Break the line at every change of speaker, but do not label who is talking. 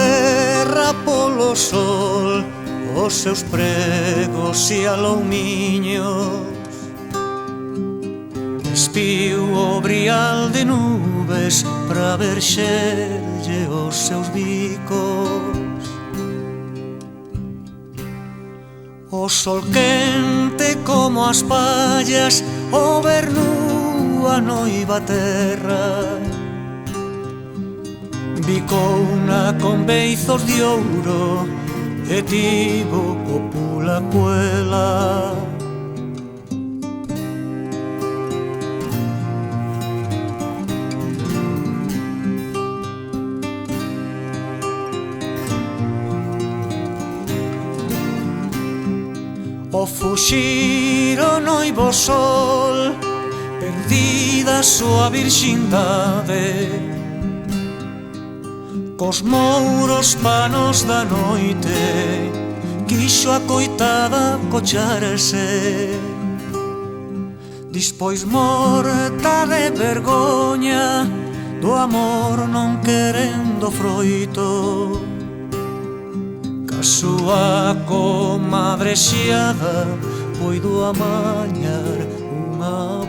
terra polo sol, os seus pregos e aloumiños. Despiu o brial de nubes pra verxerlle os seus bicos. O sol quente como as pallas, o vernu a noiva terra. Bicouna con beizos de ouro e tivo copula cuela. O fuxir o noivo sol, perdida a súa virxindade, cos mouros panos da noite, quixo a coitada cocharse. Dispois morta de vergoña, do amor non querendo froito, ca súa comadre xiada puido amañar unha